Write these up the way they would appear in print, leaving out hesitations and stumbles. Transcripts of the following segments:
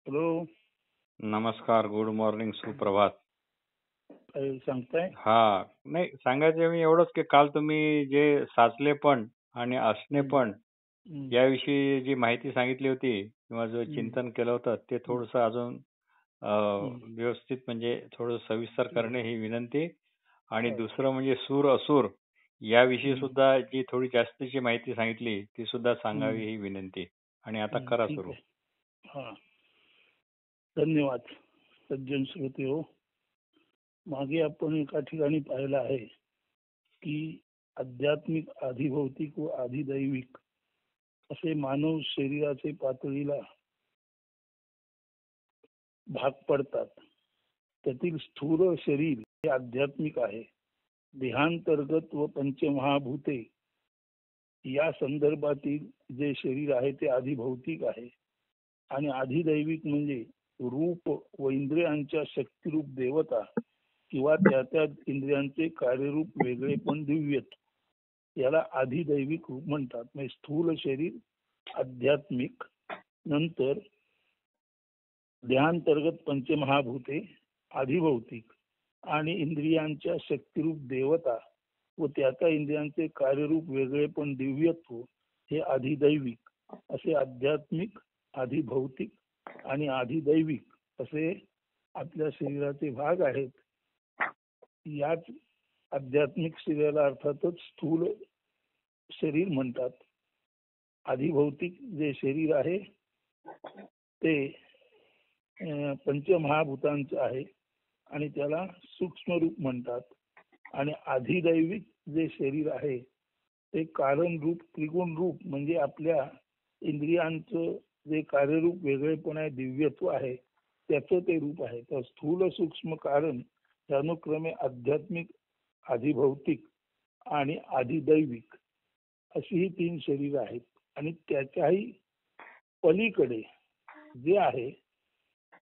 Hello. नमस्कार, good morning, सुप्रभात. काय सांगताय? हा, नाही सांगायचं मी एवढंच की काल तुम्ही जे साचलेपण आणि असणेपण हं, याविषयी जी माहिती सांगितली होती किंवा जो हं, चिंतन केलं होतं ते हं, थोडंसं अजून हं. व्यवस्थित म्हणजे थोडं सविस्तर ठीक आहे. करणे ही विनंती. आणि हो. दुसरं म्हणजे सूर असूर याविषयी हं, सुद्धा जी थोडी जास्तीची माहिती सांगितली ती सुद्धा सांगावी हं, ही विनंती. आणि आता हं. करा ठीक सुरू. आहे. हां. धन्यवाद. सज्जन श्रोते हो. मागे आपण एका ठिकाणी पाहिलं आहे की आध्यात्मिक, आधिभौतिक व आधिदैविक असे मानव शरीराचे पातळीला भाग पडतात. त्यातील स्थूल शरीर हे आध्यात्मिक आहे. देहांतर्गत व पंचमहाभूते या संदर्भातील जे शरीर आहे ते आधिभौतिक आहे. आणि आधिदैविक म्हणजे रूप व इंद्रियांच्या शक्तिरूप देवता किंवा त्या इंद्रियांचे कार्यरूप वेगळे पण दिव्यत याला आधिदैविक रूप म्हणतात. म्हणजे स्थूल शरीर आध्यात्मिक, नंतर देहांतर्गत पंचमहाभूते आधिभौतिक आणि इंद्रियांच्या शक्तिरूप देवता व त्या इंद्रियांचे कार्यरूप वेगळे पण दिव्यत्व हे आधिदैविक. असे आध्यात्मिक, आधिभौतिक आणि आधिदैविक असे आपल्या शरीराचे भाग आहेत. याच आध्यात्मिक शरीराला अर्थातच स्थूल शरीर म्हणतात. आधिभौतिक जे शरीर आहे ते पंचमहाभूतांचं आहे आणि त्याला सूक्ष्म रूप म्हणतात. आणि आधिदैविक जे शरीर आहे ते कारण रूप, त्रिगुण रूप म्हणजे आपल्या इंद्रियांचं जे कार्यरूप वेगळेपण आहे, दिव्यत्व आहे, त्याचं ते रूप आहे. तर स्थूल, सूक्ष्म, कारण या अनुक्रमे आध्यात्मिक, आधिभौतिक आणि आधिदैविक अशी ही 3 शरीर आहेत. आणि त्याच्याही पलीकडे जे आहे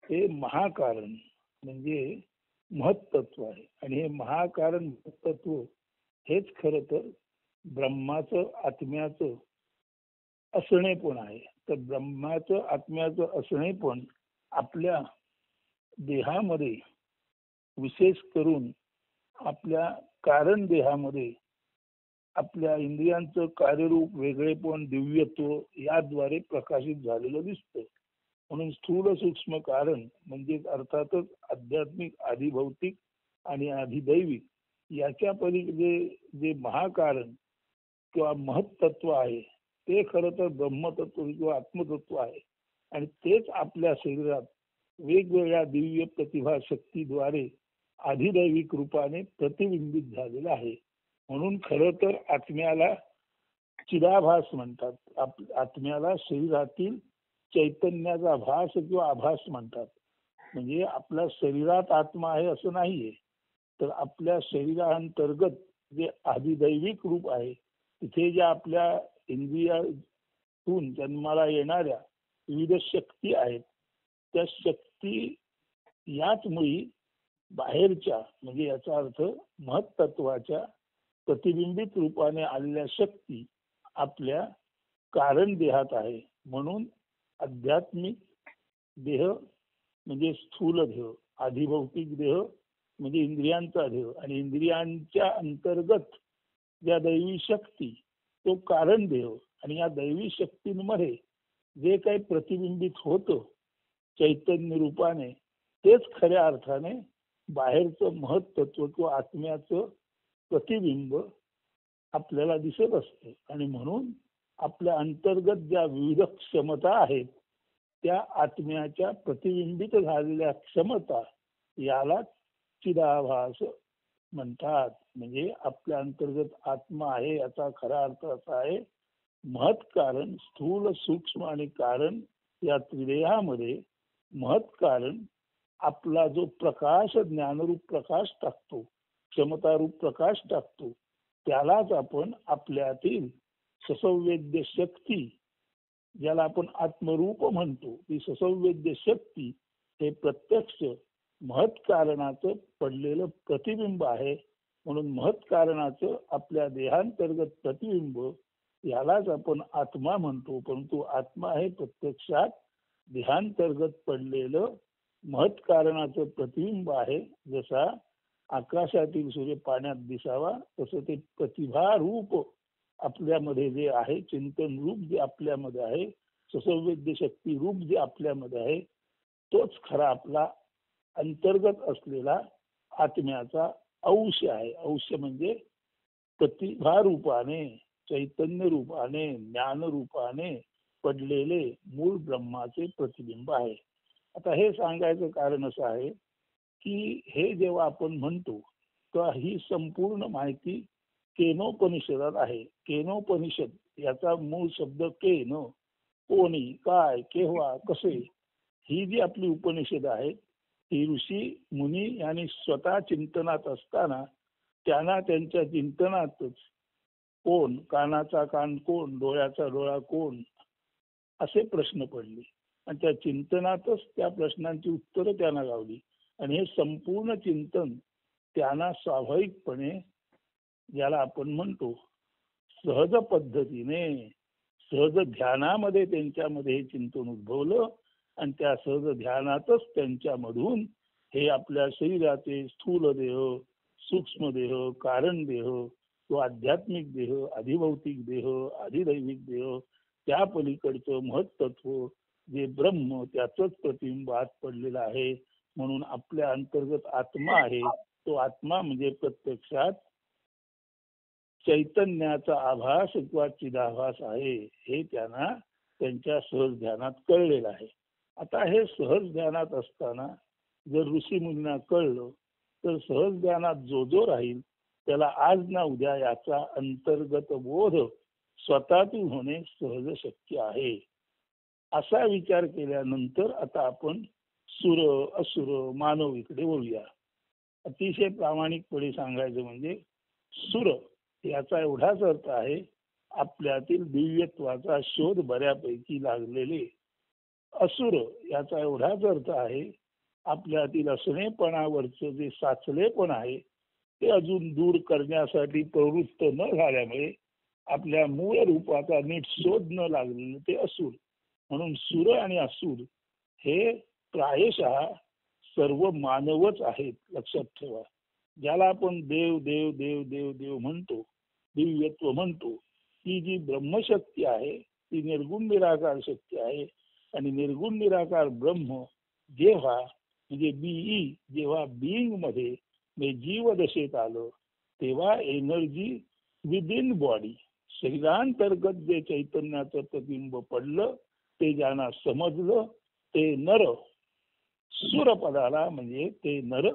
ते महाकारण म्हणजे महत्तत्व आहे. आणि हे महाकारण महत्तत्व हेच खरं तर ब्रह्माचं, आत्म्याचं असणेपण आहे. तर ब्रह्माचं, आत्म्याचं असणेपण आपल्या देहामध्ये, विशेष करून आपल्या कारण देहामध्ये आपल्या इंद्रियांचं कार्यरूप वेगळेपण, दिव्यत्व याद्वारे प्रकाशित झालेलं दिसतं. म्हणून स्थूल, सूक्ष्म, कारण म्हणजे अर्थातच आध्यात्मिक, आधिभौतिक आणि आधिदैविक याच्या पलीकडे जे महाकारण किंवा महत्तत्व आहे ते खरं तर ब्रह्मतत्व किंवा आत्मतत्व आहे. आणि तेच आपल्या शरीरात वेगवेगळ्या दिव्य प्रतिभा शक्तीद्वारे आधिदैविक रूपाने प्रतिबिंबित झालेलं आहे. म्हणून खरं तर आत्म्याला चिदाभास म्हणतात. आत्म्याला शरीरातील चैतन्याचा भास किंवा आभास म्हणतात. म्हणजे आपल्या शरीरात आत्मा आहे असं नाहीये, तर आपल्या शरीरांतर्गत जे आधिदैविक रूप आहे तिथे ज्या आपल्या इंद्रियातून जन्माला येणाऱ्या विविध शक्ती आहेत त्या शक्ती याच मुळी बाहेरच्या म्हणजे याचा अर्थ महत्तत्वाच्या प्रतिबिंबित रूपाने आलेल्या शक्ती आपल्या कारण देहात आहे. म्हणून आध्यात्मिक देह म्हणजे स्थूल देह, आधिभौतिक देह म्हणजे इंद्रियांचा देह आणि इंद्रियांच्या अंतर्गत ज्या दैवी शक्ती तो कारण देह. आणि या दैवी शक्तींमध्ये जे काही प्रतिबिंबित होतं चैतन्य रूपाने तेच खऱ्या अर्थाने बाहेरचं महत्तत्व किंवा आत्म्याचं प्रतिबिंब आपल्याला दिसत असतं. आणि म्हणून आपल्या अंतर्गत ज्या विविध क्षमता आहेत त्या आत्म्याच्या प्रतिबिंबित झालेल्या क्षमता याला चिदाभास म्हणतात. म्हणजे आपल्या अंतर्गत आत्मा आहे याचा खरा अर्थ असा आहे महत्कारण, स्थूल, सूक्ष्म आणि कारण या त्रिदेहामध्ये महत्कारण आपला जो प्रकाश, ज्ञानरूप प्रकाश टाकतो, क्षमतारूप प्रकाश टाकतो, त्यालाच आपण आपल्यातील ससंवेद्य शक्ती ज्याला आपण आत्मरूप म्हणतो ती ससंवेद्य शक्ती हे प्रत्यक्ष महत्कारणाचं पडलेलं प्रतिबिंब आहे. म्हणून महत्कारणाचं आपल्या देहांतर्गत प्रतिबिंब यालाच आपण आत्मा म्हणतो. परंतु आत्मा हे प्रत्यक्षात देहांतर्गत पडलेलं महत् कारणाचं प्रतिबिंब आहे. जसा आकाशातील सूर्य पाण्यात दिसावा तसं ते प्रतिभा रूप आपल्यामध्ये जे आहे, चिंतन रूप जे आपल्यामध्ये आहे, सुसंवेद्य शक्ती रूप जे आपल्यामध्ये आहे, तोच खरा आपला अंतर्गत असलेला आत्म्याचा अंश आहे. अंश म्हणजे प्रतिभा रूपाने, चैतन्य रूपाने, ज्ञान रूपाने पडलेले मूळ ब्रह्माचे प्रतिबिंब आहे. आता हे सांगायचं कारण असं आहे की हे जेव्हा आपण म्हणतो तर ही संपूर्ण माहिती केनोपनिषदात आहे. केनोपनिषद याचा मूळ शब्द केन, कोणी, काय, केव्हा, कसे, ही जी आपली उपनिषद आहे ही ऋषी मुनी यांनी स्वतः चिंतनात असताना त्यांना त्यांच्या चिंतनातच कोण, कानाचा कान कोण, डोळ्याचा डोळा कोण, असे प्रश्न पडले आणि त्या चिंतनातच त्या प्रश्नांची उत्तरं त्यांना गावली. आणि हे संपूर्ण चिंतन त्यांना स्वाभाविकपणे, ज्याला आपण म्हणतो सहज पद्धतीने, सहज ध्यानामध्ये त्यांच्यामध्ये हे चिंतन उद्भवलं आणि त्या सहज ध्यानातच त्यांच्यामधून हे आपल्या शरीराचे स्थूल देह, सूक्ष्म देह, कारण देह, तो आध्यात्मिक देह, अधिभौतिक देह, अधिदैविक देह, त्या पलीकडचं महत्त्व जे ब्रह्म त्याचंच प्रतिबिंब आत पडलेलं आहे. म्हणून आपल्या अंतर्गत आत्मा आहे. तो आत्मा म्हणजे प्रत्यक्षात चैतन्याचा आभास किंवा चिदाभास आहे, हे त्यांना त्यांच्या सहज ध्यानात कळलेलं आहे. आता हे सहज ध्यानात असताना जर ऋषीमुनींना कळलं तर सहज ध्यानात जो जो राहील त्याला आज ना उद्या याचा अंतर्गत बोध स्वतःतून होणे सहज शक्य आहे. असा विचार केल्यानंतर आता आपण सुर, असुर, मानव इकडे बोलूया. अतिशय प्रामाणिकपणे सांगायचं म्हणजे सुर याचा एवढाच अर्थ आहे आपल्यातील दिव्यत्वाचा शोध बऱ्यापैकी लागलेले. असुर याचा एवढाच अर्थ आहे आपल्यातील असणेपणावरचं जे साचलेपण आहे ते अजून दूर करण्यासाठी प्रवृत्त न झाल्यामुळे आपल्या मूळ रूपाचा नीट शोध न लागलेलं ते असुर. म्हणून सुर आणि असुर हे प्रायशः सर्व मानवच आहेत. लक्षात ठेवा, ज्याला आपण देव देव देव देव देव म्हणतो, दिव्यत्व म्हणतो, ती जी ब्रह्मशक्ती आहे ती निर्गुण निराकार शक्ती आहे. आणि निर्गुण निराकार ब्रह्म जेव्हा म्हणजे जेव्हा बिईंग मध्ये जीवदशेत आलं तेव्हा एनर्जी विदिन बॉडी, शरीरांतर्गत जे चैतन्याचं प्रतिबिंब पडलं ते ज्यांना समजलं ते नर सुरपदाला, म्हणजे ते नर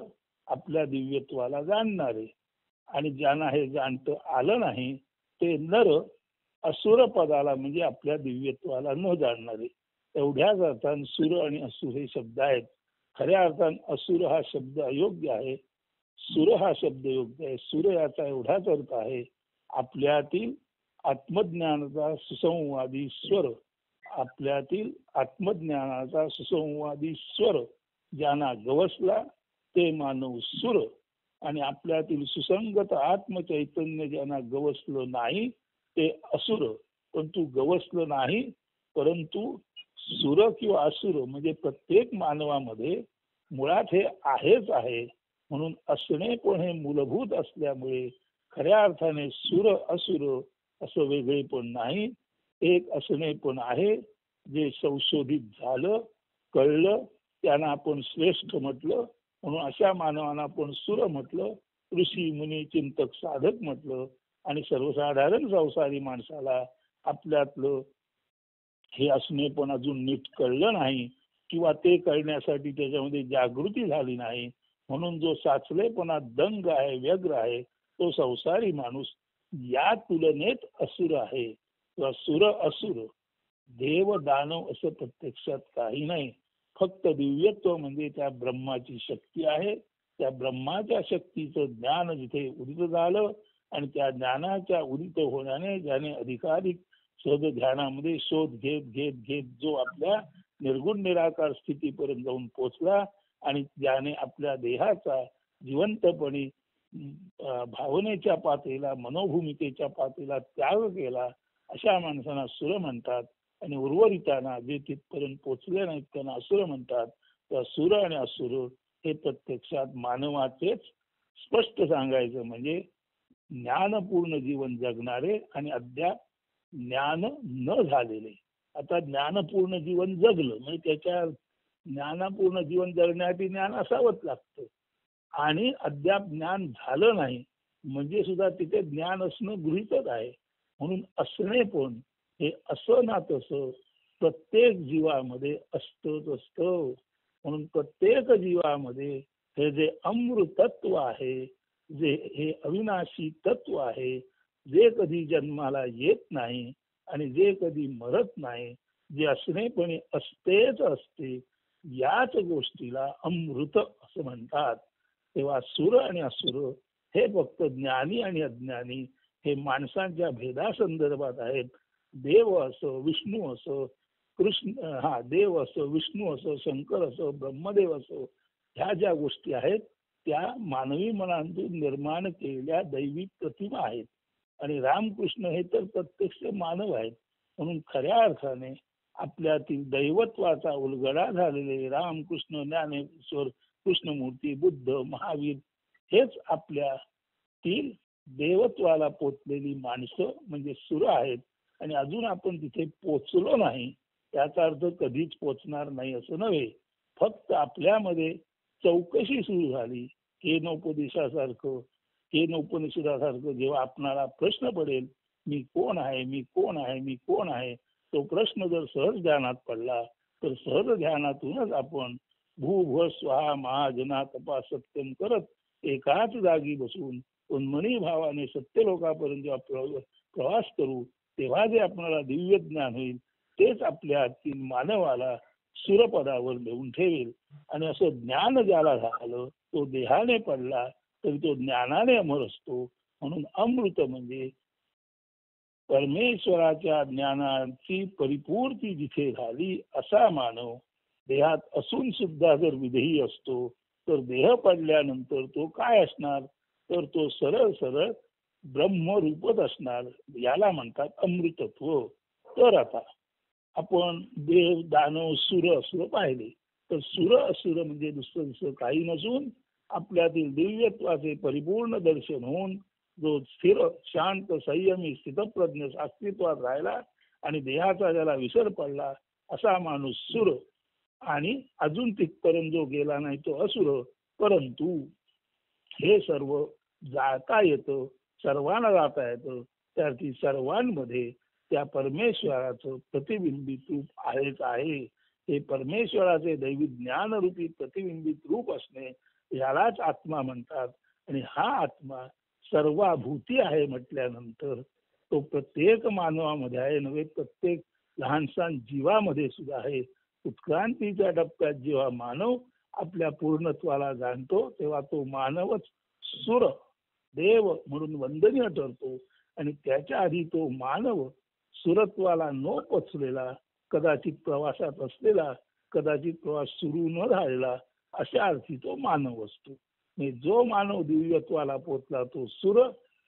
आपल्या दिव्यत्वाला जाणणारे, आणि ज्यांना हे जाणतं आलं नाही ते नर असुर पदाला, म्हणजे आपल्या दिव्यत्वाला न जाणणारे. एवढ्याच अर्थान सुर आणि असुर हे शब्द आहेत. खऱ्या अर्थान असुर हा शब्द अयोग्य आहे, सुर हा शब्द योग्य आहे. सुर याचा एवढाच अर्थ आहे आपल्यातील आत्मज्ञानाचा सुसंवादी स्वर, आपल्यातील आत्मज्ञानाचा सुसंवादी स्वर ज्यांना गवसला ते मानव सुर, आणि आपल्यातील सुसंगत आत्मचैतन्य ज्यांना गवसलं नाही ते असुर. परंतु गवसलं नाही, परंतु सुर किंवा असुर म्हणजे प्रत्येक मानवामध्ये मुळात हे आहेच आहे. म्हणून असणे पण हे मूलभूत असल्यामुळे खऱ्या अर्थाने सुर असुर असं वेगळे पण नाही, एक असणे पण आहे जे संशोधित झालं, कळलं, त्यांना आपण श्रेष्ठ म्हटलं. म्हणून अशा मानवांना आपण सुर म्हटलं, ऋषी मुनी चिंतक साधक म्हटलं. आणि सर्वसाधारण संसारी माणसाला आपल्यातलं हे असणे पण अजून नीट कळलं नाही किंवा ते कळण्यासाठी त्याच्यामध्ये जागृती झाली नाही, म्हणून जो साचलेपणा दंग आहे, व्यग्र आहे, तो संसारी माणूस या तुलनेत असुर आहे. किंवा सुर असुर, देव दानव असं प्रत्यक्षात काही नाही. फक्त दिव्यत्व म्हणजे त्या ब्रह्माची शक्ती आहे. त्या ब्रह्माच्या शक्तीचं ज्ञान जिथे उदित झालं आणि त्या ज्ञानाच्या उदित होण्याने ज्याने अधिकाधिक शोध ध्यानामध्ये शोध घेत घेत घेत जो आपल्या निर्गुण निराकार स्थितीपर्यंत जाऊन पोचला आणि ज्याने आपल्या देहाचा जिवंतपणे भावनेच्या पातळीला, मनोभूमिकेच्या पातळीला त्याग केला, अशा माणसांना सुर म्हणतात. आणि उर्वरितांना जे तिथपर्यंत पोचले नाहीत त्यांना असुर म्हणतात. तर असुर आणि असुर हे प्रत्यक्षात मानवाचेच स्पष्ट सांगायचं म्हणजे ज्ञानपूर्ण जीवन जगणारे आणि अद्याप ज्ञान न झालेले. आता ज्ञानपूर्ण जीवन जगलं म्हणजे त्याच्या ज्ञानपूर्ण जीवन जगण्यासाठी ज्ञान असावंच लागतं आणि अद्याप ज्ञान झालं नाही म्हणजे सुद्धा तिथे ज्ञान असणं गृहीतच आहे. म्हणून असणे पण हे असं ना तसं प्रत्येक जीवामध्ये असतच असतं. म्हणून प्रत्येक जीवामध्ये हे जे अमृतत्व आहे, जे हे अविनाशी तत्व आहे, जे कधी जन्माला येत नाही आणि जे कधी मरत नाही, जे असणेपणी असतेच असते, याच गोष्टीला अमृत असं म्हणतात. तेव्हा सुर आणि असुर हे फक्त ज्ञानी आणि अज्ञानी हे माणसांच्या भेदासंदर्भात आहेत. देव असो, विष्णू असो, कृष्ण देव असो, विष्णू असो, शंकर असो, ब्रह्मदेव असो, ह्या ज्या गोष्टी आहेत त्या मानवी मनातून निर्माण केलेल्या दैवी प्रतिमा आहेत. आणि रामकृष्ण हे तर प्रत्यक्ष मानव आहेत. म्हणून खऱ्या अर्थाने आपल्यातील दैवत्वाचा उलगडा झालेले रामकृष्ण, ज्ञानेश्वर, कृष्णमूर्ती, बुद्ध, महावीर हेच आपल्यातील देवत्वाला पोचलेली माणसं म्हणजे सुर आहेत. आणि अजून आपण तिथे पोचलो नाही त्याचा अर्थ कधीच पोचणार नाही असं नव्हे. फक्त आपल्यामध्ये चौकशी सुरू झाली. केनोपदेशासारखं, केनोपनिषदासारखं जेव्हा आपणाला प्रश्न पडेल मी कोण आहे, मी कोण आहे, मी कोण आहे, तो प्रश्न जर सहज ध्यानात पडला तर सहज ध्यानातूनच आपण भू भ स्वाहा महाजना तपा सत्यम करत एकाच जागी बसून उन्मनी भावाने सत्यलोकापर्यंत जेव्हा प्रवास करू तेव्हा जे आपल्याला दिव्य ज्ञान होईल तेच आपल्या हातील मानवाला सुरपदावर देऊन ठेवेल. आणि असं ज्ञान ज्याला झालं तो देहाने पडला तरी तो ज्ञानाने अमर असतो. म्हणून अमृत म्हणजे परमेश्वराच्या ज्ञानाची परिपूर्ती जिथे झाली असा मानव देहात असून सुद्धा जर विदेही असतो तर देह पडल्यानंतर तो काय असणार तर तो सरळ सरळ ब्रह्मरूपच असणार. याला म्हणतात अमृतत्व. तर आता आपण देव, दानव, सुर असुर पाहिले तर सुर असुर म्हणजे दुसरं काही नसून आपल्यातील दिव्यत्वाचे परिपूर्ण दर्शन होऊन जो स्थिर, शांत, संयमी, स्थितप्रज्ञ अस्तित्वात राहिला आणि देहाचा ज्याला विसर पडला असा माणूस सुर. आणि अजून तिथपर्यंत जो गेला नाही तो असुर. परंतु हे सर्व जाता येतं, सर्वांना जाता येतं. त्यासाठी सर्वांमध्ये त्या परमेश्वराचं प्रतिबिंबित रूप आहेच आहे. हे परमेश्वराचे दैवी ज्ञानरूपी प्रतिबिंबित रूप असणे यालाच आत्मा म्हणतात. आणि हा आत्मा सर्वाभूती आहे म्हटल्यानंतर तो प्रत्येक मानवामध्ये आहे नव्हे, प्रत्येक लहानसहान जीवामध्ये सुद्धा आहे. उत्क्रांतीच्या टप्प्यात जेव्हा मानव आपल्या पूर्णत्वाला जाणतो तेव्हा तो मानवच सुर देव म्हणून वंदनीय ठरतो. आणि त्याच्या आधी तो मानव सुरत्वाला न पोचलेला, कदाचित प्रवासात असलेला, कदाचित प्रवास सुरू न झालेला अशा अर्थी तो मानव असतो. जो मानव दिव्यत्वाला पोचला तो सुर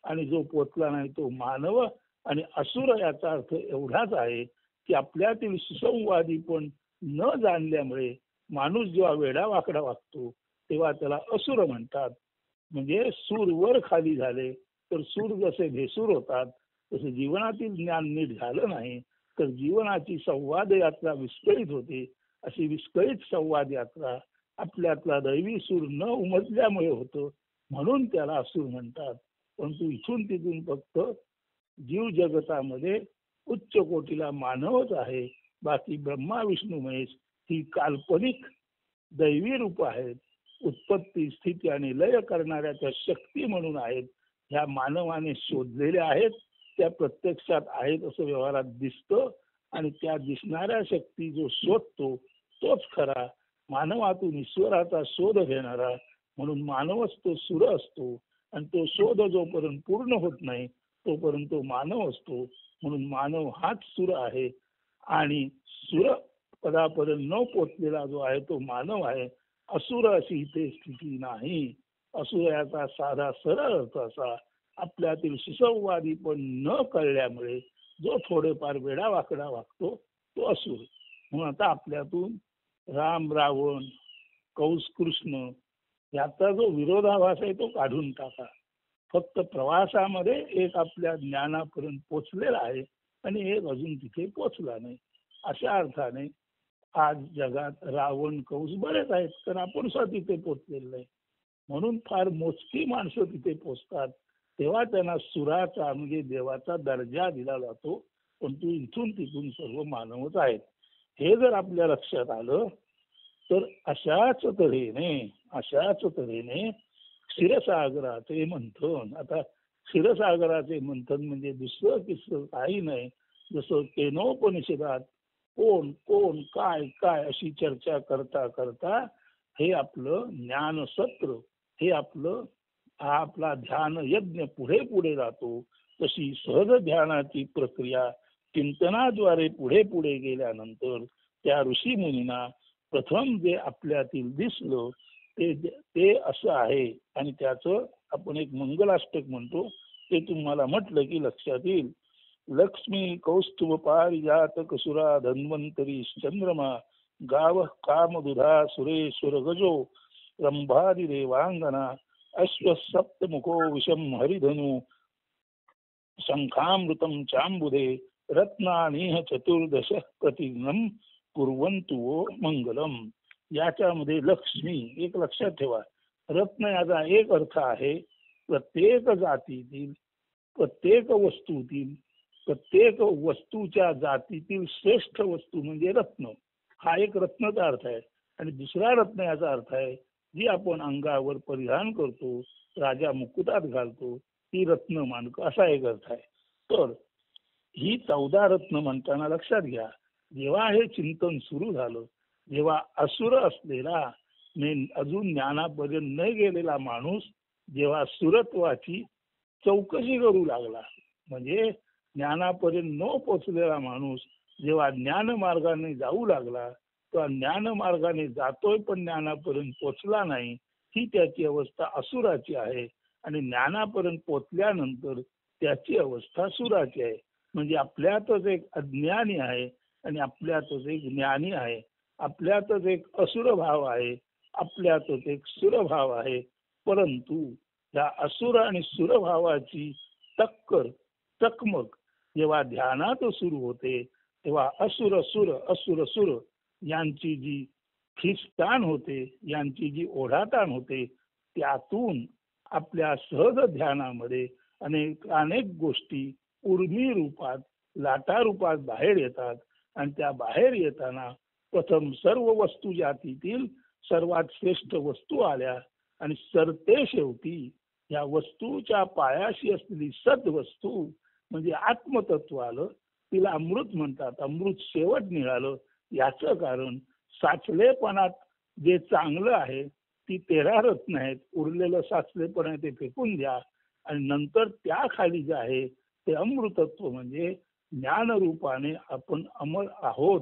आणि जो पोचला नाही तो मानव. आणि असुर याचा अर्थ एवढाच आहे की आपल्यातील सुसंवादी पण न जाणल्यामुळे माणूस जेव्हा वेडावाकडा वागतो तेव्हा त्याला असुर म्हणतात. म्हणजे सूर वर खाली झाले तर सूर जसे भेसूर होतात तसे जीवनातील ज्ञान नीट झालं नाही तर जीवनाची संवाद यात्रा विस्कळीत होते. अशी विस्कळीत संवाद यात्रा आपल्यातला दैवी सूर न उमजल्यामुळे होतं. म्हणून त्याला असुर म्हणतात. परंतु इथून तिथून फक्त जीव जगतामध्ये उच्च कोटीला मानवच आहे. बाकी ब्रह्मा विष्णू महेश ही काल्पनिक दैवी रूप आहेत. उत्पत्ती, स्थिती आणि लय करणाऱ्या त्या शक्ती म्हणून आहेत. ह्या मानवाने शोधलेल्या आहेत, त्या प्रत्यक्षात आहेत असं व्यवहारात दिसतं. आणि त्या दिसणाऱ्या शक्ती जो शोधतो तोच खरा मानवातून ईश्वराचा शोध घेणारा. म्हणून मानवच तो सुर असतो. आणि तो शोध जोपर्यंत पूर्ण होत नाही तोपर्यंत तो मानव असतो. म्हणून मानव हाच सुर आहे. आणि सुर पदापर्यंत न पोचलेला जो आहे तो मानव आहे. असुर अशी इथे स्थिती नाही. असुर याचा साधा सरळ अर्थ असा आपल्यातील सुसंवादी पण न कळल्यामुळे जो थोडेफार वेडावाकडा वागतो तो असुर. म्हणून आता आपल्यातून राम रावण, कंस कृष्ण याचा जो विरोधाभास आहे तो काढून टाका. फक्त प्रवासामध्ये एक आपल्या ज्ञानापर्यंत पोचलेला आहे आणि एक अजून तिथे पोचला नाही. अशा अर्थाने आज जगात रावण कंस बरेच आहेत, तर आपण सुद्धा तिथे पोचलेलं नाही. म्हणून फार मोजकी माणसं तिथे पोचतात, तेव्हा त्यांना सुराचा म्हणजे देवाचा दर्जा दिला जातो. पण तू इथून तिथून सर्व मानवच आहेत. हे जर आपल्या लक्षात आलं तर अशाच तऱ्हेने क्षीरसागराचे मंथन. आता क्षीरसागराचे मंथन म्हणजे दुसरं किसं काही नाही. जसं केनोपनिषदात कोण कोण काय काय अशी चर्चा करता करता हे आपलं ज्ञानसत्र, हे हा आपला ध्यान यज्ञ पुढे पुढे जातो. तशी सहज ध्यानाची प्रक्रिया चिंतनाद्वारे पुढे पुढे गेल्यानंतर त्या ऋषी मुनींना प्रथम जे आपल्यातील दिसलं ते असं आहे. आणि त्याचं आपण एक मंगलाष्टक म्हणतो, ते तुम्हाला म्हटलं की लक्षात येईल. लक्ष्मी कौस्तुभ पारिजात कसुरा धन्वंतरी चंद्रमा गाव कामदुधा सुरेश्वर गजो रंभारी देवांगना अश्वसप्तमुखो विषम हरिधनु शंखामृतम चांबुधे रत्नानीह चतुर्दश प्रतिदिनम कुर्वन्तु वो मंगलम. याच्यामध्ये लक्ष्मी एक लक्षात ठेवा. रत्न याचा एक अर्थ आहे प्रत्येक जातीतील, प्रत्येक वस्तूतील, प्रत्येक वस्तूच्या जातीतील श्रेष्ठ वस्तू म्हणजे रत्न. हा एक रत्नाचा अर्थ आहे. आणि दुसरा रत्न याचा अर्थ आहे जी आपण अंगावर परिधान करतो, राजा मुकुटात घालतो, ती रत्नमानक असा एक अर्थ आहे. तर ही 14 रत्न म्हणताना लक्षात घ्या, जेव्हा हे चिंतन सुरू झालं, जेव्हा असुर असलेला अजून ज्ञानापर्यंत न गेलेला माणूस जेव्हा सुरत्वाची चौकशी करू लागला, म्हणजे ज्ञानापर्यंत न पोचलेला माणूस जेव्हा ज्ञान मार्गाने जाऊ लागला, तो ज्ञान मार्गाने जातोय पण ज्ञानापर्यंत पोचला नाही, ही त्याची अवस्था असुराची आहे. आणि ज्ञानापर्यंत पोचल्यानंतर त्याची अवस्था सुराची आहे. म्हणजे आपल्यातच एक अज्ञानी आहे आणि आपल्यातच एक ज्ञानी आहे, आपल्यातच एक असुर भाव आहे, आपल्यातच एक सुरभाव आहे. परंतु या असुर आणि सुरभावाची चकमक जेव्हा ध्यानात सुरू होते, तेव्हा असुर सुर असुर सुर यांची जी खिस्तान होते, यांची जी ओढाताण होते, त्यातून आपल्या सहज ध्यानामध्ये अनेक गोष्टी उर्मी रूपात, लाटा रूपात बाहेर येतात. आणि त्या बाहेर येताना प्रथम सर्व वस्तू जातीतील सर्वात श्रेष्ठ वस्तू आल्या आणि सरते शेवटी या वस्तूच्या पायाशी असलेली सद्वस्तू म्हणजे आत्मतत्व आलं. तिला अमृत म्हणतात. अमृत शेवट निघालं. याचं कारण साचलेपणात जे चांगलं आहे ती 13 रत्न आहेत, उरलेलं साचलेपण आहे ते फेकून द्या. आणि नंतर त्या खाली जे आहे ते अमृतत्व म्हणजे ज्ञानरूपाने आपण अमर आहोत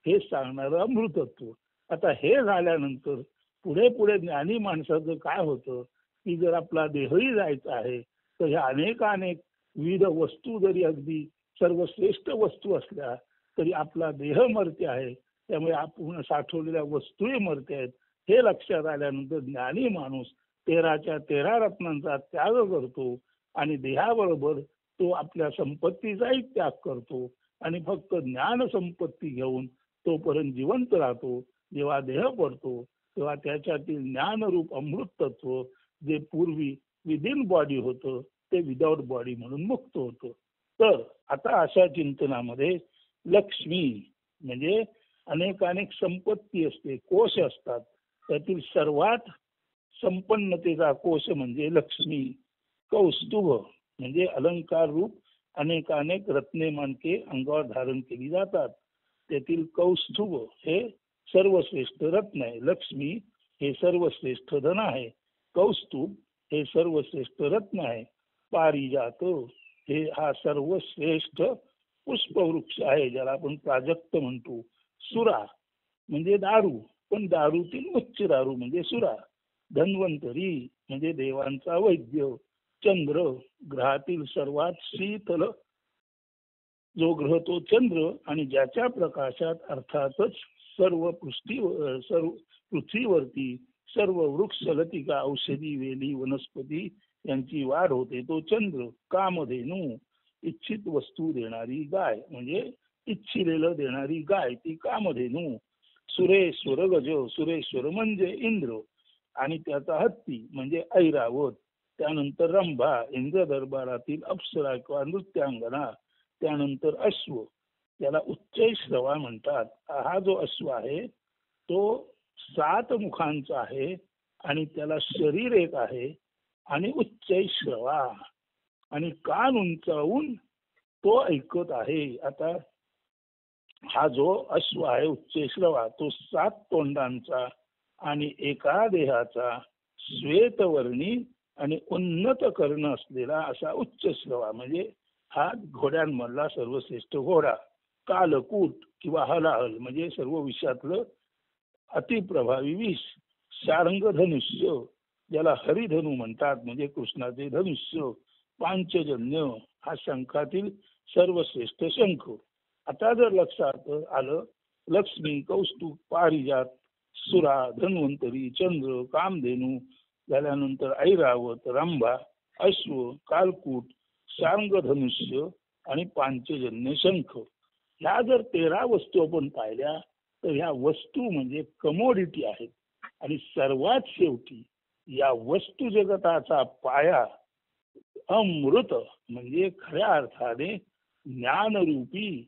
हे सांगणारं अमृतत्व. आता हे झाल्यानंतर पुढे पुढे ज्ञानी माणसाचं काय होतं की जर आपला देहही जायचा आहे तर ह्या अनेक विविध वस्तू जरी अगदी सर्वश्रेष्ठ वस्तू असल्या तरी आपला देह मर्त्य आहे, त्यामुळे आपण साठवलेल्या वस्तूही मर्त्य आहेत. हे लक्षात आल्यानंतर ज्ञानी माणूस 13च्या 13 रत्नांचा त्याग करतो आणि देहाबरोबर तो आपल्या संपत्तीचाही त्याग करतो आणि फक्त ज्ञान संपत्ती घेऊन तोपर्यंत जिवंत राहतो. जेव्हा देह पडतो तेव्हा त्याच्यातील ज्ञानरूप अमृत तत्व जे पूर्वी विदिन बॉडी होतं ते विदाउट बॉडी म्हणून मुक्त होतं. तर आता अशा चिंतनामध्ये लक्ष्मी म्हणजे अनेक संपत्ती असते, कोश असतात. त्यातील सर्वात संपन्नतेचा कोश म्हणजे लक्ष्मी. कौस्तुभ म्हणजे अलंकार रूप अनेक रत्ने मानके अंगावर धारण केली जातात. त्यातील कौस्तुभ हे सर्वश्रेष्ठ रत्न आहे. लक्ष्मी हे सर्वश्रेष्ठ धन आहे. कौस्तुभ हे सर्वश्रेष्ठ रत्न आहे. पारिजात हे हा सर्वश्रेष्ठ पुष्पवृक्ष आहे, ज्याला आपण प्राजक्त म्हणतो. सुरा म्हणजे दारू, पण दारूतील उच्च दारू म्हणजे सुरा. धन्वंतरी म्हणजे देवांचा वैद्य. चंद्र ग्रहातील सर्वात शीतल जो ग्रह तो चंद्र, आणि ज्याच्या प्रकाशात अर्थातच सर्व पृथ्वीवरती सर्व वृक्ष लतिका औषधी वेली वनस्पती यांची वाढ होते तो चंद्र. कामधेनू इच्छित वस्तू देणारी गाय, म्हणजे इच्छिलेलं देणारी गाय ती कामधेनू. सुरेश्वर गज, सुरेश्वर म्हणजे इंद्र, आणि त्याचा हत्ती म्हणजे ऐरावत. त्यानंतर रंभा इंद्र दरबारातील अप्सरा किंवा नृत्यांगना. त्यानंतर अश्व, त्याला उच्चैश्रवा म्हणतात. हा जो अश्व आहे तो 7 मुखांचा आहे आणि त्याला शरीर एक आहे आणि उच्चैश्रवा, आणि कान उंचावून तो ऐकत आहे. आता हा जो अश्व आहे उच्चैश्रवा तो 7 तोंडांचा आणि एका देहाचा, श्वेतवर्णी आणि उन्नत कर्ण असलेला असा उच्चश्रवा, म्हणजे हा घोड्यांमधला सर्वश्रेष्ठ घोडा. कालकूट किंवा हलाहल म्हणजे सर्व विषयातलं अतिप्रभावी विष. शार्ंग धनुष्य, ज्याला हरिधनु म्हणतात, म्हणजे कृष्णाचे धनुष्य. पांचजन्य, हा शंखातील सर्वश्रेष्ठ शंख. आता जर लक्षात आलं, लक्ष्मी, कौस्तुभ, पारिजात, सुरा, धन्वंतरी, चंद्र, कामधेनू झाल्यानंतर ऐरावत, रंभा, अश्व, कालकूट, शार्ंग धनुष्य आणि पांचजन्य शंख. ह्या जर 13 वस्तू आपण पाहिल्या तर ह्या वस्तू म्हणजे कमोडिटी आहेत. आणि सर्वात शेवटी या वस्तू जगताचा पाया अमृत, म्हणजे खऱ्या अर्थाने ज्ञानरूपी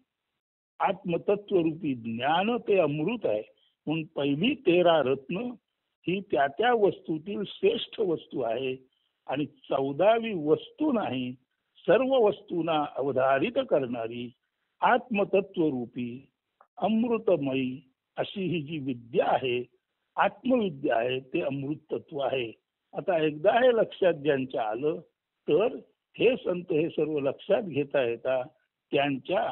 आत्मतत्वरूपी ज्ञान ते अमृत आहे. म्हणून पहिली 13 रत्न ही त्या वस्तूतील श्रेष्ठ वस्तू आहे. आणि 14वी वस्तू नाही, सर्व वस्तूंना अवधारित करणारी आत्मतत्वरूपी अमृतमयी अशी ही जी विद्या आहे, आत्मविद्या आहे, ते अमृत तत्व आहे. आता एकदा हे लक्षात ज्यांच्या आलं तर हे संत हे सर्व लक्षात घेता येता त्यांच्या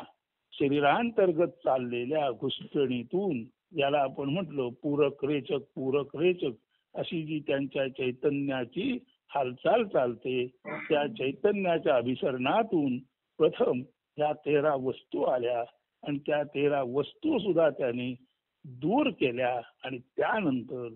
शरीरांतर्गत चाललेल्या घुसखणीतून, ज्याला आपण म्हटलं पूरक रेचक अशी जी त्यांच्या चैतन्याची हालचाल चालते, त्या चैतन्याच्या अभिसरणातून प्रथम ह्या 13 वस्तू आल्या आणि त्या 13 वस्तू सुद्धा त्यांनी दूर केल्या. आणि त्यानंतर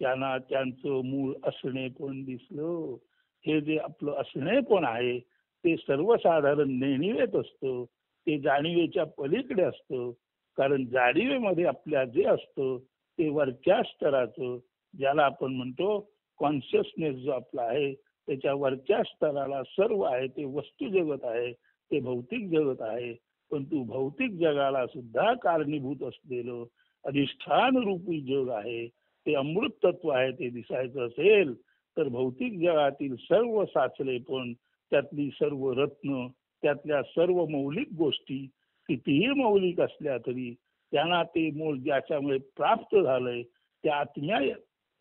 त्यांना त्यांचं मूळ असणेपण दिसलं. हे जे आपलं असणेपण आहे ते सर्वसाधारण नेणिवेत असतं, ते जाणीवेच्या पलीकडे असतं. कारण जाणीवेमध्ये आपल्या जे असतं ते वरच्या स्तराचं, ज्याला आपण म्हणतो कॉन्शियसनेस जो आपला आहे, त्याच्या वरच्या स्तराला सर्व आहे ते वस्तू जगत आहे, ते भौतिक जगत आहे. परंतु भौतिक जगाला सुद्धा कारणीभूत असलेलं अधिष्ठान रूपी जग आहे, ते अमृत तत्व आहे, ते दिसायचं असेल तर भौतिक जगातील सर्व साचलेपण, त्यातली सर्व रत्न, त्यातल्या सर्व मौलिक गोष्टी कितीही मौलिक असल्या तरी त्यांना ते मूळ ज्याच्यामुळे प्राप्त झालंय त्या आत्म्या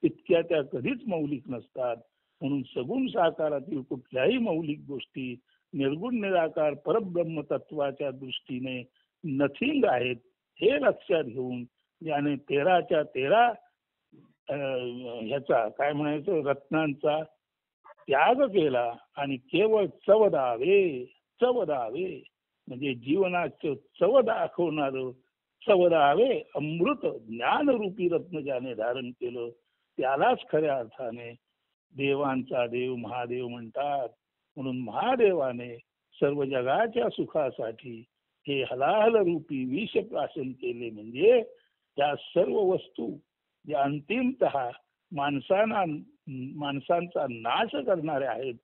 इतक्या त्या कधीच मौलिक नसतात. म्हणून सगुण साकारातील कुठल्याही मौलिक गोष्टी निर्गुण निराकार परब्रह्म तत्वाच्या दृष्टीने नथिंग आहेत. हे लक्षात घेऊन ज्याने 13च्या 13 ह्याचा काय म्हणायचं रत्नांचा त्याग केला आणि केवळ चवदावे म्हणजे जीवनाचं चव दाखवणार चवदावे अमृत ज्ञानरूपी रत्न ज्याने धारण केलं त्यालाच खऱ्या अर्थाने देवांचा देव महादेव म्हणतात. म्हणून महादेवाने सर्व जगाच्या सुखासाठी हे हलाहल रूपी विष प्राशन केले. म्हणजे त्या सर्व वस्तू ज्या अंतिमतः माणसांचा नाश करणाऱ्या आहेत,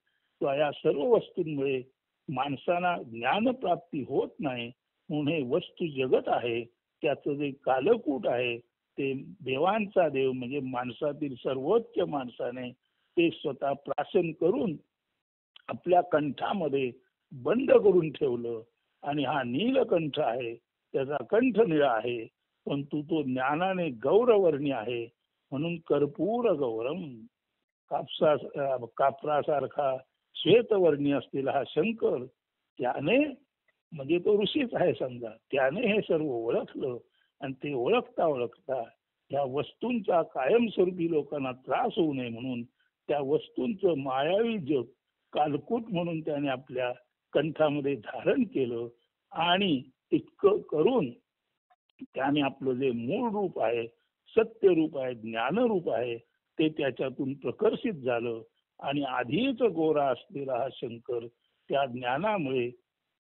या सर्व वस्तूंमुळे माणसांना ज्ञानप्राप्ती होत नाही. म्हणून हे वस्तू जगत आहे त्याचं जे कालकूट आहे ते देवांचा देव म्हणजे माणसातील सर्वोच्च माणसाने ते स्वतः प्राशन करून आपल्या कंठामध्ये बंद करून ठेवलं. आणि हा नीलकंठ आहे, त्याचा कंठ निळा आहे, परंतु तो ज्ञानाने गौरवर्णी आहे. म्हणून कर्पूर गौरम, कापरासारखा श्वेतवर्णी असलेला हा शंकर, त्याने म्हणजे तो ऋषीच आहे समजा, त्याने हे सर्व ओळखलं. आणि ते ओळखता ओळखता या वस्तूंचा कायमस्वरूपी लोकांना त्रास होऊ नये म्हणून त्या वस्तूंचं मायावी जग कालकूट म्हणून त्याने आपल्या कंठामध्ये धारण केलं. आणि इतकं करून त्याने आपलं जे मूळ रूप आहे, सत्य रूप आहे, ज्ञानरूप आहे, ते त्याच्यातून प्रकर्षित झालं. आणि आधीच गोरा असलेला हा शंकर त्या ज्ञानामुळे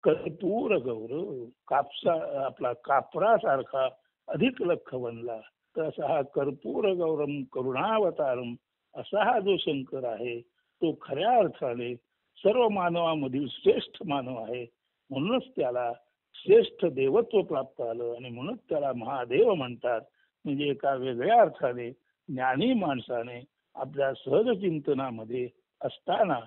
कर्पूर गौरव आपला कापरासारखा अधिक लख्ख बनला. तर असा हा कर्पूर गौरम करुणावतारम असा हा जो शंकर आहे तो खऱ्या अर्थाने सर्व मानवामधील श्रेष्ठ मानव आहे. म्हणूनच त्याला श्रेष्ठ देवत्व प्राप्त आलं आणि म्हणून त्याला महादेव म्हणतात. म्हणजे एका वेगळ्या अर्थाने ज्ञानी माणसाने आपल्या सहज चिंतनामध्ये असताना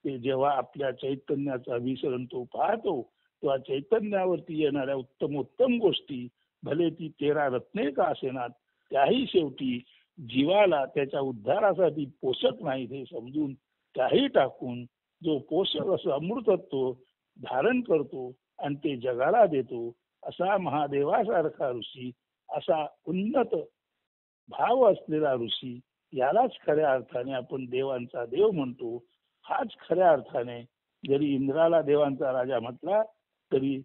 ते जेव्हा आपल्या चैतन्याचा विसरण तो पाहतो तेव्हा चैतन्यावरती येणाऱ्या उत्तमोत्तम गोष्टी भले ती 13 रत्ने का असेनात त्याही शेवटी जीवाला त्याच्या उद्धारासाठी पोषक नाहीत हे समजून त्याही टाकून जो पोषक असं अमृतत्व धारण करतो आणि ते जगाला देतो असा महादेवासारखा ऋषी, असा उन्नत भाव असलेला ऋषी, यालाच खऱ्या अर्थाने आपण देवांचा देव म्हणतो. हाच खऱ्या अर्थाने जरी इंद्राला देवांचा राजा म्हटला तरी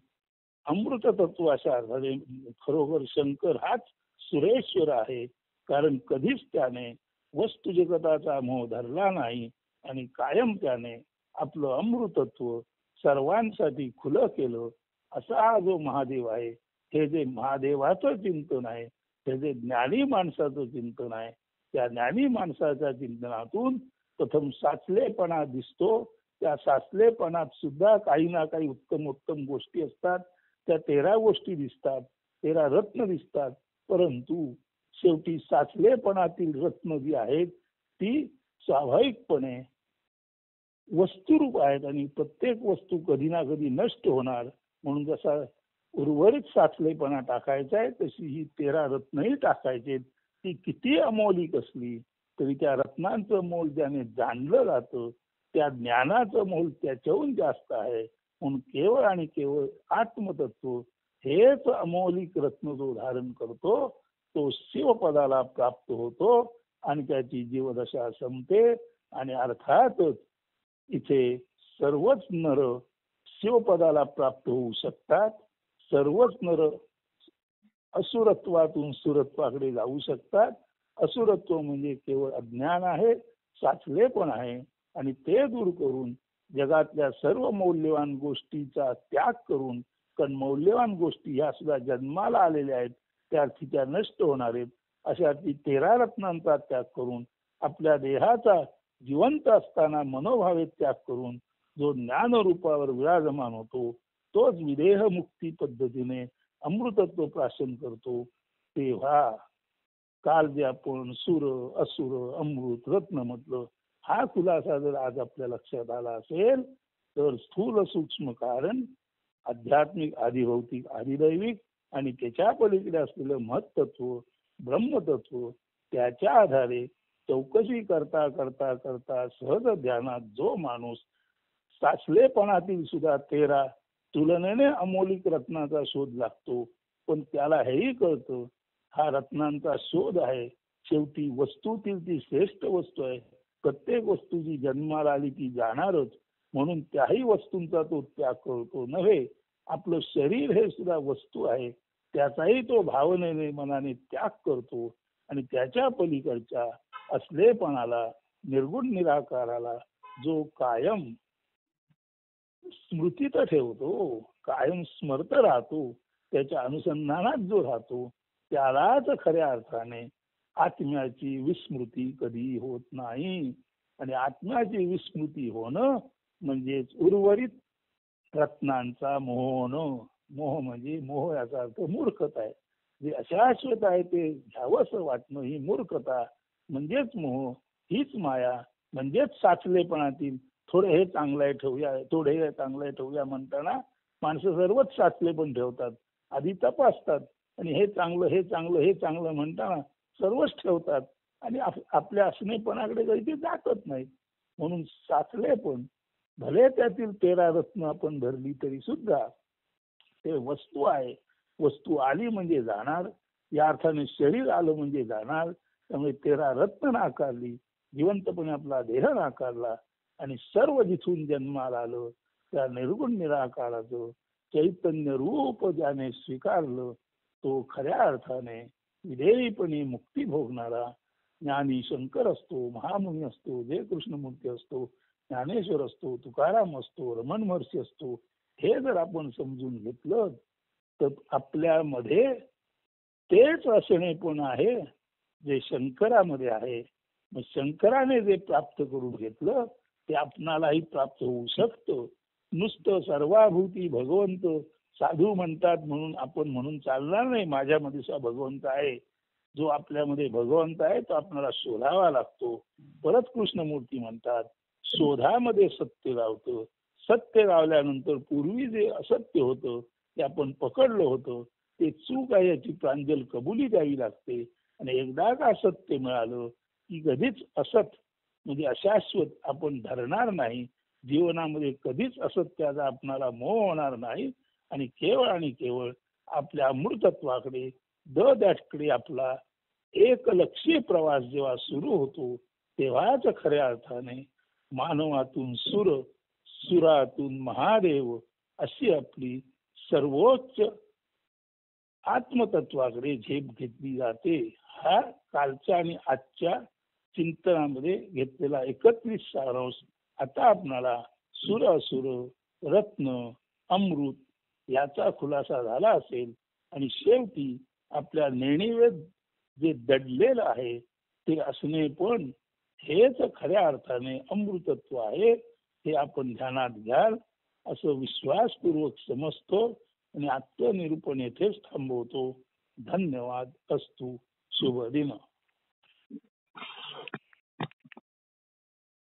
अमृत तत्व अशा अर्थाने खरोखर शंकर हाच सुरेश्वर आहे. कारण कधीच त्याने वस्तू जगताचा मोह धरला नाही आणि कायम त्याने आपलं अमृतत्व सर्वांसाठी खुलं केलं. असा हा जो महादेव आहे, हे जे महादेवाचं चिंतन आहे, हे जे ज्ञानी माणसाचं चिंतन आहे, त्या ज्ञानी माणसाच्या चिंतनातून प्रथम साचलेपणा दिसतो. त्या साचलेपणात सुद्धा काही ना काही उत्तम उत्तम गोष्टी असतात. त्या 13 गोष्टी दिसतात, 13 रत्न दिसतात. परंतु शेवटी साचलेपणातील रत्न जी आहेत ती स्वाभाविकपणे वस्तुरूप आहेत आणि प्रत्येक वस्तू कधी ना कधी नष्ट होणार. म्हणून जसा उर्वरित साचलेपणा टाकायचा आहे तशी ही 13 रत्नही टाकायचे. ती किती अमौलिक असली तरी त्या रत्नांचं मोल ज्याने जाणलं जातं त्या ज्ञानाचं मोल त्याच्याहून जास्त आहे. म्हणून केवळ आणि केवळ आत्मतत्व हेच अमौलिक रत्न जो धारण करतो तो शिवपदाला प्राप्त होतो आणि त्याची जीवदशा संपते. आणि अर्थातच इथे सर्वच नर शिवपदाला प्राप्त होऊ शकतात. सर्वच नर असुरत्वातून सुरत्वाकडे जाऊ शकतात. असुरत्व म्हणजे केवळ अज्ञान आहे, साचलेपण आहे. आणि ते दूर करून जगातल्या सर्व मौल्यवान गोष्टीचा त्याग करून, कारण मौल्यवान गोष्टी ह्या सुद्धा जन्माला आलेल्या आहेत, त्या अर्थी त्या नष्ट होणार आहेत. अशा 13 रत्नांचा त्याग करून आपल्या देहाचा जिवंत असताना मनोभावे त्याग करून जो ज्ञानरूपावर विराजमान होतो तोच विदेह मुक्ती पद्धतीने अमृतत्व प्राशन करतो. तेव्हा काल जे आपण सुर असुर अमृत रत्न म्हटलं, हा खुलासा जर आज आपल्या लक्षात आला असेल तर स्थूल सूक्ष्म कारण, आध्यात्मिक आधिभौतिक आधिदैविक आणि त्याच्या पलीकडे असलेलं महत्त्व ब्रह्मतत्व त्याच्या आधारे चौकशी करता करता करता सहज ध्यानात जो माणूस साचलेपणातील सुद्धा 13 तुलनेने अमौलिक रत्नाचा शोध लागतो. पण त्याला हेही कळतं हा रत्नांचा शोध आहे. शेवटी वस्तूतील ती श्रेष्ठ वस्तू आहे. प्रत्येक वस्तू जी जन्माला आली ती जाणारच. म्हणून त्याही वस्तूंचा तो त्याग करतो नव्हे. आपलं शरीर हे सुद्धा वस्तू आहे, त्याचाही तो भावनेने मनाने त्याग करतो आणि त्याच्या पलीकडच्या असलेपणाला निर्गुण निराकाराला जो कायम स्मृतीत ठेवतो, कायम स्मरत राहतो, त्याच्या अनुसंधानात जो राहतो त्यालाच खऱ्या अर्थाने आत्म्याची विस्मृती कधी होत नाही. आणि आत्म्याची विस्मृती होणं म्हणजेच उर्वरित रत्नांचा मोह होणं. मोह म्हणजे मोह याचा अर्थ मूर्खता आहे. जे अशाश्वत आहे ते घ्यावंसं वाटणं ही मूर्खता म्हणजेच मोह, हीच माया म्हणजेच साचलेपणातील थोडे हे चांगलं आहे ठेवूया, थोडे हे चांगलं आहे ठेवूया म्हणताना माणसं सर्वच साचलेपण ठेवतात. आधी तपासतात आणि हे चांगलं हे चांगलं हे चांगलं म्हणताना सर्वच ठेवतात आणि आपल्या असणेपणाकडे काही ते जातच नाहीत. म्हणून साचलेपण भले त्यातील 13 रत्न आपण धरली तरी सुद्धा ते वस्तू आहे. वस्तू आली म्हणजे जाणार, या अर्थाने शरीर आलं म्हणजे जाणार. त्यामुळे 13 रत्न नाकारली, जिवंतपणे आपला देह नाकारला आणि सर्व जिथून जन्माला आलं त्या निर्गुण निराकाराचं चैतन्य रूप ज्याने स्वीकारलं तो खऱ्या अर्थाने विधेयपणे मुक्ती भोगणारा ज्ञानी शंकर असतो, महामुनी असतो, जय कृष्णमूर्ती असतो, ज्ञानेश्वर असतो, तुकाराम असतो, रमण महर्षी असतो. हे जर आपण समजून घेतलं तर आपल्यामध्ये तेच असणे पण आहे जे शंकरामध्ये आहे. मग शंकराने जे प्राप्त करून घेतलं ते आपणालाही प्राप्त होऊ शकतं. नुसतं सर्वाभूती भगवंत साधू म्हणतात म्हणून आपण म्हणून चालणार नाही. माझ्यामध्ये सुद्धा भगवंत आहे. जो आपल्यामध्ये भगवंत आहे तो आपल्याला शोधावा लागतो. परत कृष्णमूर्ती म्हणतात शोधामध्ये सत्य लावतं. सत्य लावल्यानंतर पूर्वी जे असत्य होतं ते आपण पकडलं होतं ते चूक आहे याची प्रांजल कबुली द्यावी लागते. आणि एकदा का सत्य मिळालं की कधीच असत म्हणजे अशाश्वत आपण धरणार नाही. जीवनामध्ये कधीच असत्याचा आपणाला मोह होणार नाही. आणि केवळ आपल्या अमृतत्वाकडे कडे आपला एकलक्षी प्रवास जेव्हा सुरू होतो तेव्हाच खऱ्या अर्थाने मानवातून सुर, सुरातून महादेव अशी आपली सर्वोच्च आत्मतत्वाकडे झेप घेतली जाते. हा कालच्या आणि आजच्या चिंतनामध्ये घेतलेला 31 सारांश. आता आपणाला सुर असुर रत्न अमृत याचा खुलासा झाला असेल. आणि शेवटी आपल्या नेणीवेत जे दडलेलं आहे ते असणे पण हेच खऱ्या अर्थाने अमृतत्व आहे. हे आपण ध्यानात घ्याल असं विश्वासपूर्वक समजतो आणि आत्मनिरूपण येथेच थांबवतो. धन्यवाद. अस्तु. शुभ दिन.